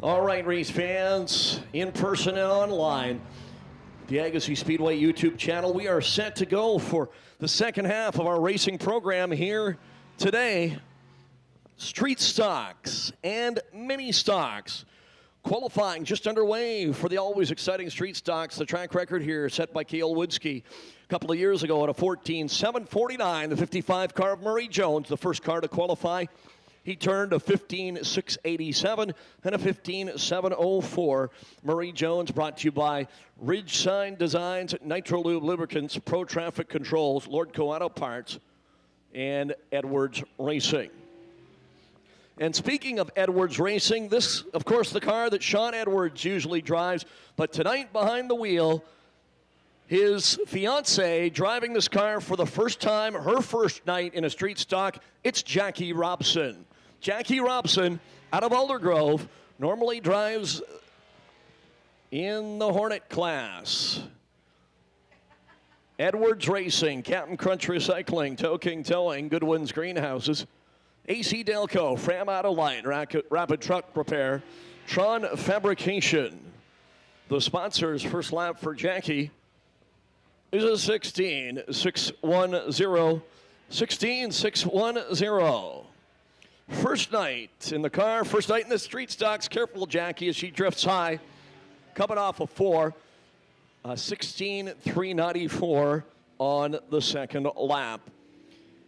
All right, race fans, in person and online, the Agassiz Speedway YouTube channel, we are set to go for the second half of our racing program here today. Street stocks and mini stocks. Qualifying just underway for the always exciting street stocks. The track record here set by Cale Woodski a couple of years ago at a 14.749. The 55 car of Murray Jones, the first car to qualify. He turned a 15.687 and a 15.704. Murray Jones brought to you by Ridgesign Designs, Nitrolube Lubricants, Pro Traffic Controls, Lordco Auto Parts, and Edwards Racing. And speaking of Edwards Racing, this, of course, the car that Sean Edwards usually drives, but tonight behind the wheel, his fiancée driving this car for the first time, her first night in a street stock, it's Jackie Robson. Jackie Robson, out of Aldergrove, normally drives in the Hornet class. Edwards Racing, Captain Crunch Recycling, Tow King Towing, Goodwin's Greenhouses, AC Delco, Fram Autoline, Rapid Truck Repair, Tron Fabrication. The sponsors, first lap for Jackie is a 16.610. 16.610. First night in the car, first night in the street stocks. Careful, Jackie, as she drifts high. Coming off a 4. 16.394 on the second lap.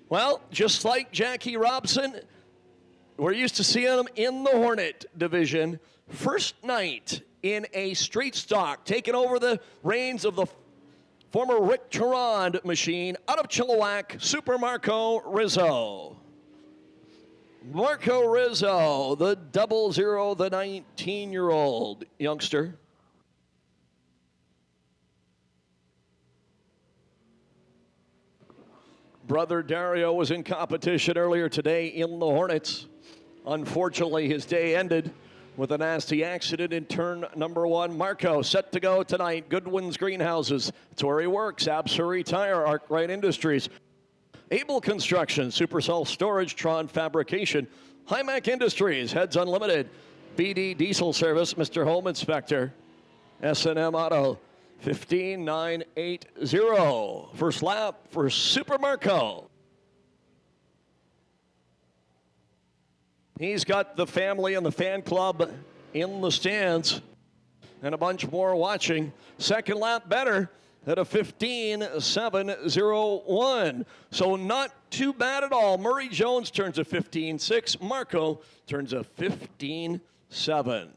Well, just like Jackie Robson, we're used to seeing him in the Hornet division. First night in a street stock, taking over the reins of the former Rick Turand machine out of Chilliwack, Super Marco Rizzo. Marco Rizzo, the 00, the 19-year-old youngster. Brother Dario was in competition earlier today in the Hornets. Unfortunately, his day ended with a nasty accident in turn number 1. Marco set to go tonight. Goodwin's Greenhouses. It's where he works. Absuri Tire, Arkwright Industries. Able Construction, Super Self Storage, Tron Fabrication. Hymac Industries, Heads Unlimited. BD Diesel Service, Mr. Home Inspector. S&M Auto. 15.980. First lap for Super Marco. He's got the family and the fan club in the stands and a bunch more watching. Second lap better at a 15.701. So not too bad at all. Murray Jones turns a 15.6. Marco turns a 15.7.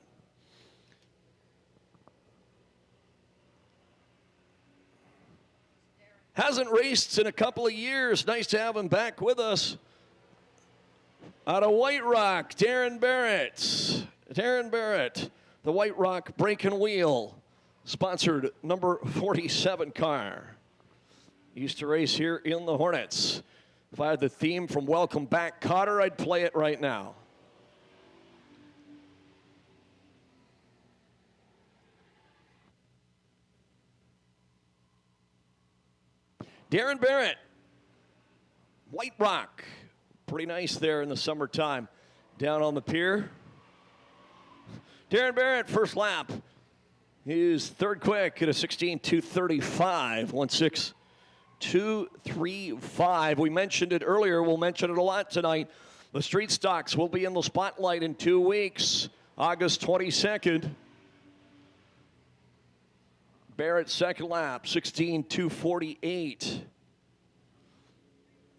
Hasn't raced in a couple of years. Nice to have him back with us. Out of White Rock, Darren Barrett. Darren Barrett, the White Rock Brake and Wheel, sponsored number 47 car. Used to race here in the Hornets. If I had the theme from Welcome Back, Cotter, I'd play it right now. Darren Barrett, White Rock. Pretty nice there in the summertime down on the pier. Darren Barrett, first lap. He's third quick at a 16.235, 1.6.235. We mentioned it earlier. We'll mention it a lot tonight. The street stocks will be in the spotlight in 2 weeks, August 22nd. Barrett, second lap, 16.248.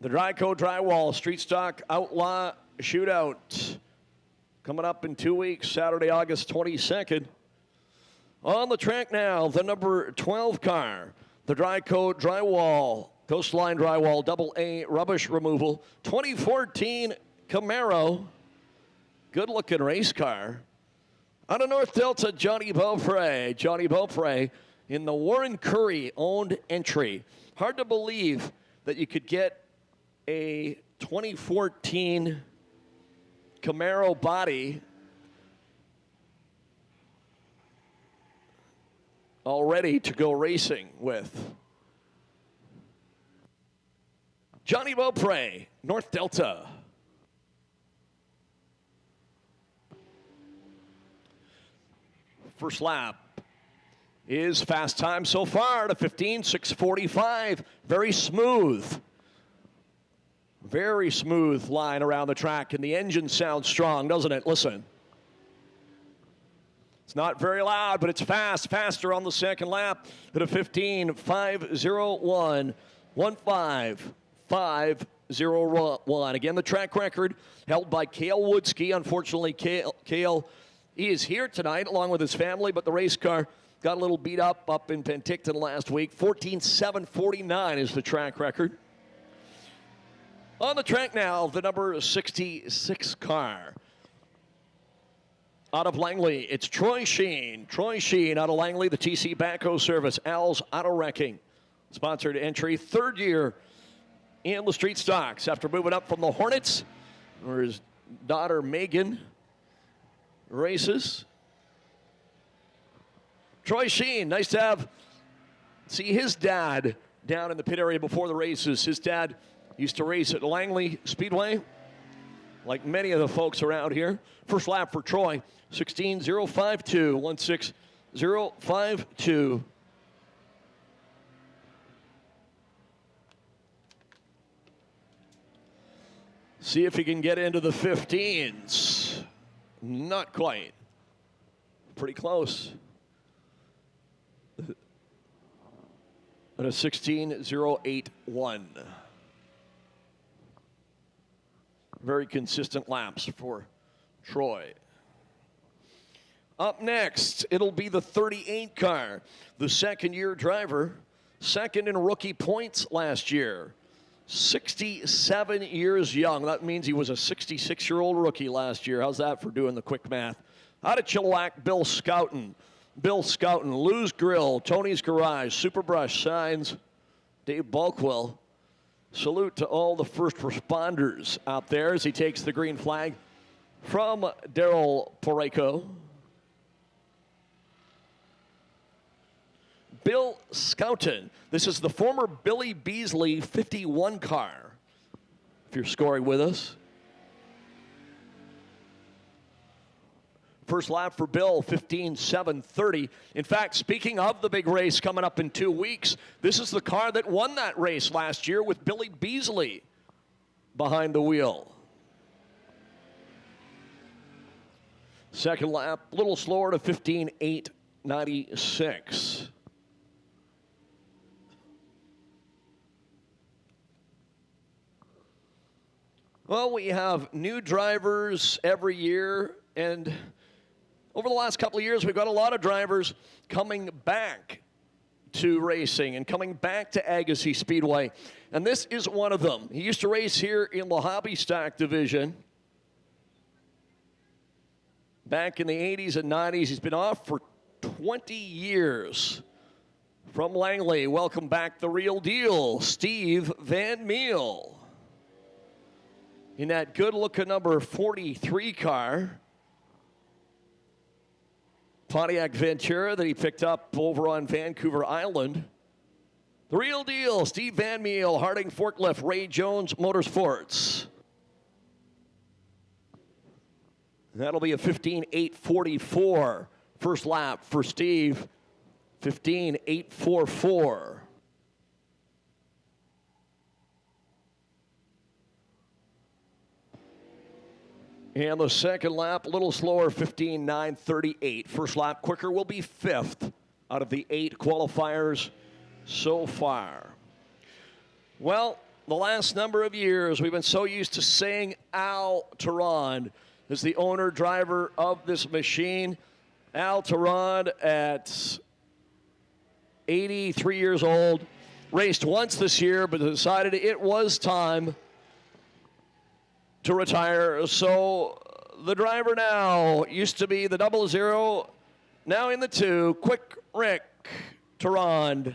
The Dryco Drywall Street Stock Outlaw Shootout coming up in 2 weeks, Saturday, August 22nd. On the track now, the number 12 car, the Dryco Drywall, Coastline Drywall, AA rubbish removal, 2014 Camaro. Good-looking race car. Out of North Delta, Johnny Beaupre. Johnny Beaupre in the Warren Curry owned entry. Hard to believe that you could get a 2014 Camaro body all ready to go racing with. Johnny Beaupre, North Delta. First lap is fast time so far to 15:6:45. Very smooth. Very smooth line around the track, and the engine sounds strong, doesn't it? Listen. It's not very loud, but it's fast. Faster on the second lap at a 15:5:01. 1:5:5:01. Again, the track record held by Cale Woodski. Unfortunately, Cale is here tonight along with his family, but the race car got a little beat up in Penticton last week. 14:7:49 is the track record. On the track now, the number 66 car. Out of Langley, it's Troy Sheen. Troy Sheen out of Langley, the TC Backhoe Service, Al's Auto Wrecking. Sponsored entry, third year in the street stocks after moving up from the Hornets, where his daughter Megan races. Troy Sheen, nice to see his dad down in the pit area before the races. His dad used to race at Langley Speedway, like many of the folks around here. First lap for Troy, 16:052, 16:052. See if he can get into the 15s. Not quite. Pretty close. At a 16:081. Very consistent laps for Troy. Up next, it'll be the 38 car. The second-year driver, second in rookie points last year. 67 years young. That means he was a 66-year-old rookie last year. How's that for doing the quick math? Out of Chilliwack, Bill Scouten. Bill Scouten, Lou's Grill, Tony's Garage, Superbrush Signs, Dave Bulkwell. Salute to all the first responders out there as he takes the green flag from Daryl Porreco. Bill Scouten. This is the former Billy Beasley 51 car, if you're scoring with us. First lap for Bill, 15:7:30. In fact, speaking of the big race coming up in 2 weeks, this is the car that won that race last year with Billy Beasley behind the wheel. Second lap, a little slower to 15:8:96. Well, we have new drivers every year, and over the last couple of years, we've got a lot of drivers coming back to racing and coming back to Agassiz Speedway. And this is one of them. He used to race here in the Hobby Stock division. Back in the 80s and 90s, he's been off for 20 years. From Langley, welcome back the real deal, Steve Van Meel. In that good-looking number 43 car. Pontiac Ventura that he picked up over on Vancouver Island. The real deal, Steve Van Meel, Harding Forklift, Ray Jones Motorsports. That'll be a 15:8:44 first lap for Steve, 15:8:44. And the second lap, a little slower, 15:9:38. First lap quicker will be fifth out of the 8 qualifiers so far. Well, the last number of years, we've been so used to saying Al Terrand is the owner driver of this machine. Al Terrand at 83 years old, raced once this year, but decided it was time to retire. So the driver now used to be the 00, now in the 2, Quick Rick Terrand.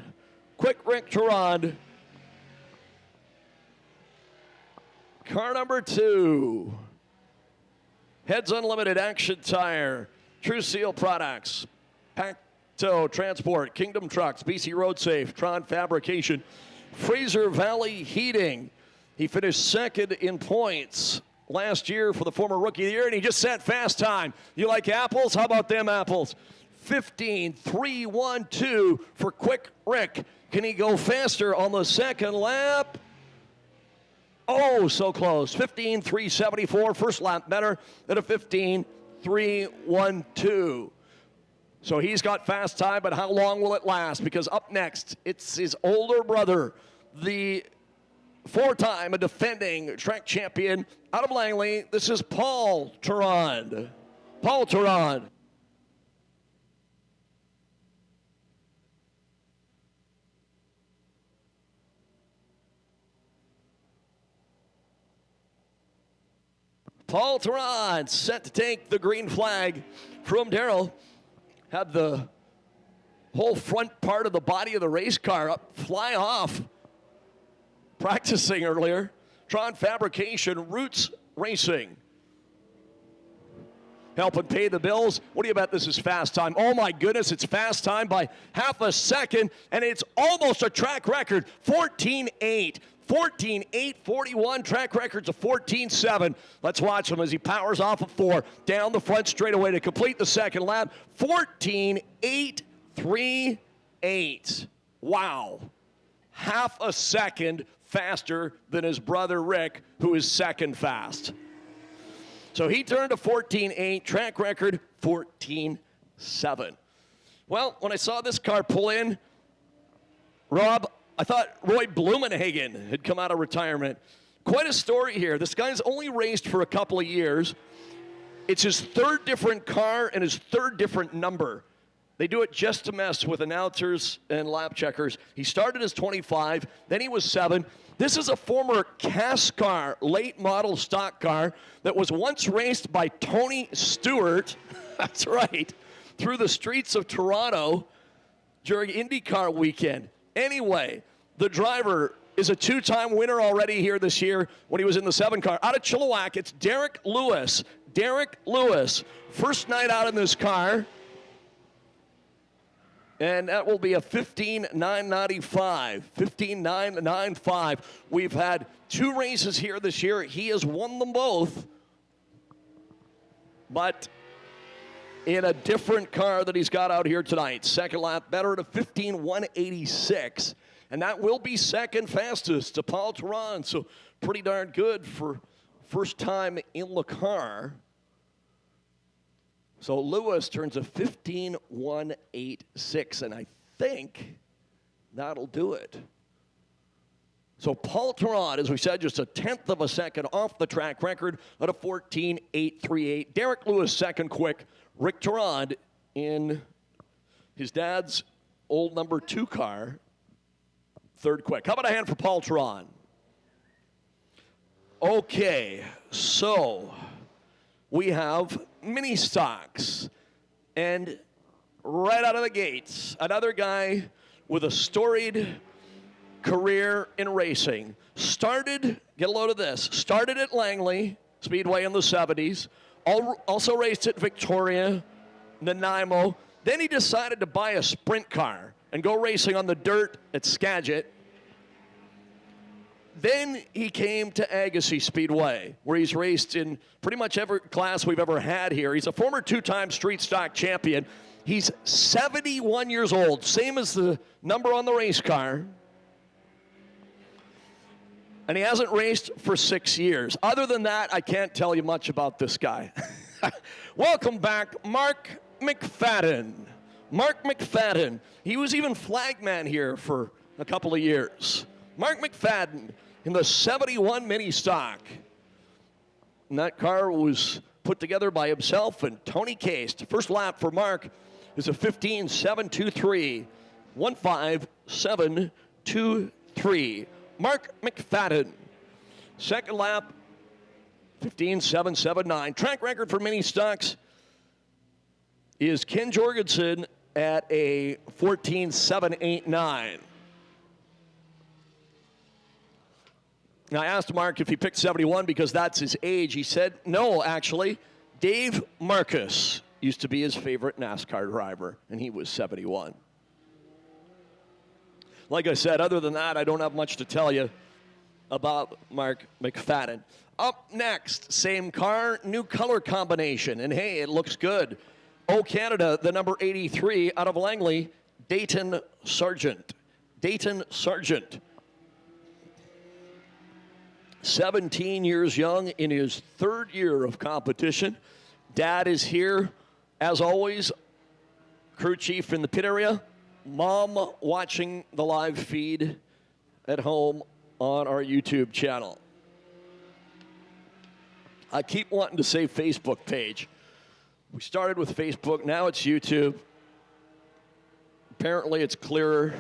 Quick Rick Terrand. Car number 2. Heads Unlimited, Action Tire, True Seal Products, Pacto Transport, Kingdom Trucks, BC Road Safe, Tron Fabrication, Fraser Valley Heating. He finished second in points last year for the former Rookie of the Year, and he just set fast time. You like apples? How about them apples? 15.312 for Quick Rick. Can he go faster on the second lap? Oh, so close. 15.374. First lap better than a 15.312. So he's got fast time, but how long will it last? Because up next, it's his older brother, the four-time defending track champion out of Langley. This is Paul Terrand. Paul Terrand. Paul Terrand set to take the green flag from Darrell. Had the whole front part of the body of the race car up, fly off. Practicing earlier. Tron Fabrication, Roots Racing. Helping pay the bills. What do you bet this is fast time? Oh my goodness, it's fast time by half a second, and it's almost a track record. 14.8. 14.841, track records of 14.7. Let's watch him as he powers off of 4, down the front straightaway to complete the second lap. 14.838. Wow. Half a second faster than his brother Rick, who is second fast. So he turned to 14.8, track record 14.7. Well, when I saw this car pull in, Rob, I thought Roy Blumenhagen had come out of retirement. Quite a story here. This guy's only raced for a couple of years. It's his third different car and his third different number. They do it just to mess with announcers and lap checkers. He started as 25, then he was 7. This is a former Cascar late model stock car that was once raced by Tony Stewart, that's right, through the streets of Toronto during IndyCar weekend. Anyway, the driver is a 2-time winner already here this year when he was in the 7 car. Out of Chilliwack, it's Derek Lewis. Derek Lewis, first night out in this car. And that will be a 15.995. 15.995. We've had 2 races here this year. He has won them both. But in a different car that he's got out here tonight. Second lap better at a 15.186. And that will be second fastest to Paul Terrand. So pretty darn good for first time in the car. So Lewis turns a 15.186. And I think that'll do it. So Paul Terrand, as we said, just a 1/10 of a second off the track record at a 14.838. Derek Lewis second quick. Rick Terrand in his dad's old number 2 car, third quick. How about a hand for Paul Terrand? Okay, so we have mini stocks. And right out of the gates, another guy with a storied career in racing. Started, get a load of this, started at Langley Speedway in the 70s. Also raced at Victoria, Nanaimo. Then he decided to buy a sprint car and go racing on the dirt at Skagit. Then he came to Agassiz Speedway, where he's raced in pretty much every class we've ever had here. He's a former 2-time street stock champion. He's 71 years old, same as the number on the race car. And he hasn't raced for 6 years. Other than that, I can't tell you much about this guy. Welcome back, Mark McFadden. Mark McFadden. He was even flagman here for a couple of years. Mark McFadden in the 71 mini stock. And that car was put together by himself and Tony Case. First lap for Mark is a 15.723. 15.723. Mark McFadden. Second lap, 15.779. Track record for mini stocks is Ken Jorgensen at a 14.789. Now, I asked Mark if he picked 71 because that's his age. He said, no, actually. Dave Marcus used to be his favorite NASCAR driver, and he was 71. Like I said, other than that, I don't have much to tell you about Mark McFadden. Up next, same car, new color combination. And hey, it looks good. Canada, the number 83 out of Langley, Dayton Sargent. Dayton Sargent. 17 years young in his third year of competition. Dad is here, as always, crew chief in the pit area. Mom watching the live feed at home on our YouTube channel. I keep wanting to say Facebook page. We started with Facebook, now it's YouTube. Apparently it's clearer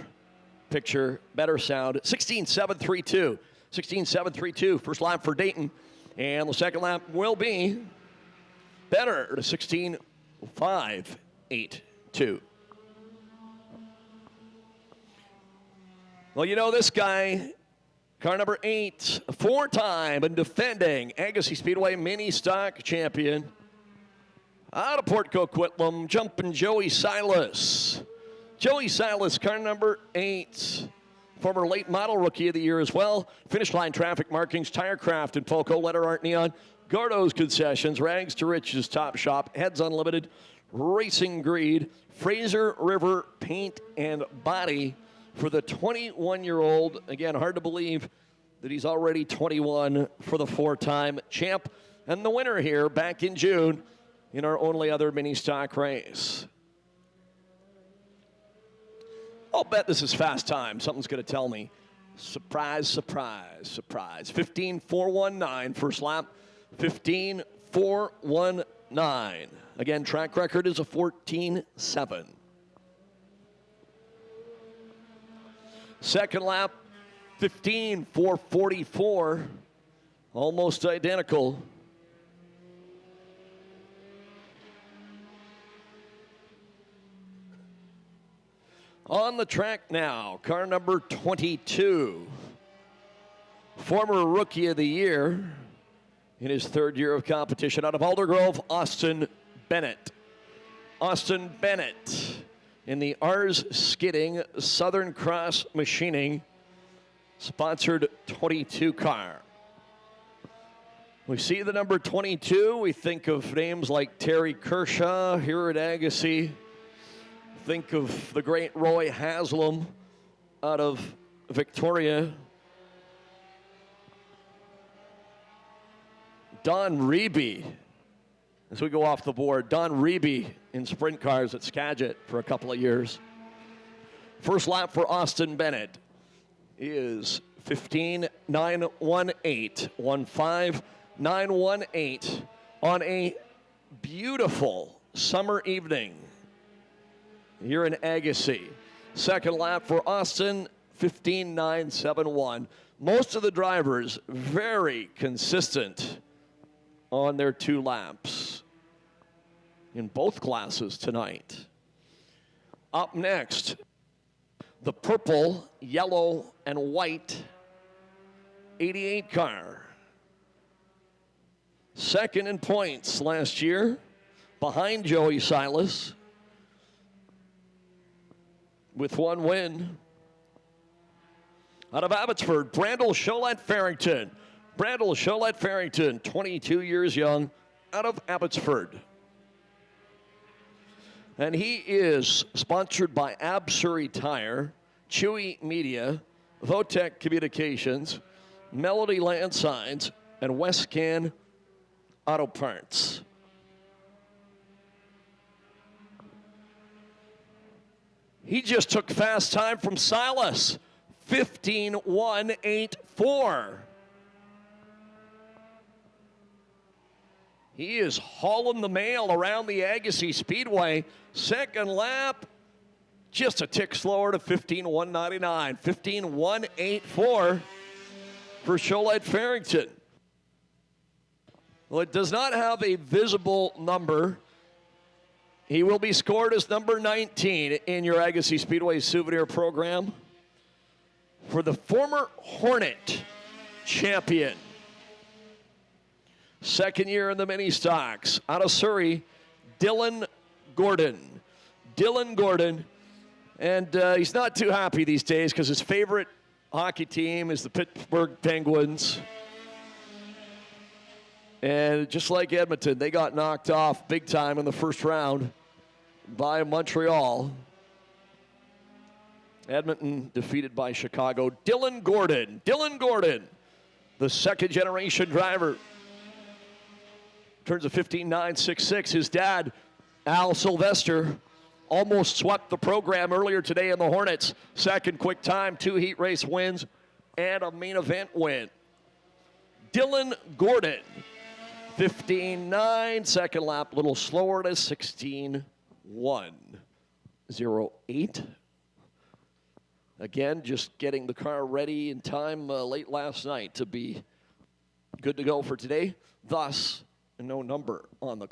picture, better sound. 16.732. 16.732, first lap for Dayton. And the second lap will be better to 16.582. Well, you know this guy, car number 8, four-time and defending Agassiz Speedway mini stock champion. Out of Port Coquitlam, jumping Joey Silas. Joey Silas, car number 8. Former late model rookie of the year as well. Finish line traffic markings, Tirecraft and Polko, letter art neon. Gordo's Concessions, Rags to Riches Top Shop, Heads Unlimited, Racing Greed, Fraser River Paint and Body for the 21-year-old. Again, hard to believe that he's already 21 for the four-time champ. And the winner here back in June in our only other mini stock race. I'll bet this is fast time. Something's going to tell me. Surprise, surprise, surprise. 15.419 first lap. 15.419. Again, track record is a 14.7. Second lap, 15.444. Almost identical. On the track now, car number 22. Former Rookie of the Year in his third year of competition out of Aldergrove, Austin Bennett. Austin Bennett in the Ars Skidding Southern Cross Machining sponsored 22 car. We see the number 22. We think of names like Terry Kershaw here at Agassiz. Think of the great Roy Haslam out of Victoria. Don Reby, as we go off the board. Don Reby in sprint cars at Skagit for a couple of years. First lap for Austin Bennett is 15.918. 15.918 on a beautiful summer evening here in Agassiz. Second lap for Austin, 15.971. Most of the drivers very consistent on their 2 laps in both classes tonight. Up next, the purple, yellow, and white 88 car. Second in points last year, behind Joey Silas, with 1 win. Out of Abbotsford, Brandel Cholette Farrington. Brandel Cholette Farrington, 22 years young, out of Abbotsford. And he is sponsored by Absuri Tire, Chewy Media, Votech Communications, Melody Land Signs, and Westcan Auto Parts. He just took fast time from Silas, 15.184. He is hauling the mail around the Agassiz Speedway. Second lap, just a tick slower to 15.199. 15.184 for Cholette Farrington. Well, it does not have a visible number. He will be scored as number 19 in your Agassiz Speedway souvenir program for the former Hornet champion. Second year in the mini stocks. Out of Surrey, Dylan Gordon. Dylan Gordon. And he's not too happy these days because his favorite hockey team is the Pittsburgh Penguins. And just like Edmonton, they got knocked off big time in the first round by Montreal. Edmonton defeated by Chicago. Dylan Gordon, the second-generation driver. Turns a 15.966. His dad, Al Sylvester, almost swept the program earlier today in the Hornets. Second quick time, 2 heat race wins, and a main event win. Dylan Gordon, 15.9. Second lap, a little slower to 16.108. Again, just getting the car ready in time late last night to be good to go for today. Thus, no number on the car.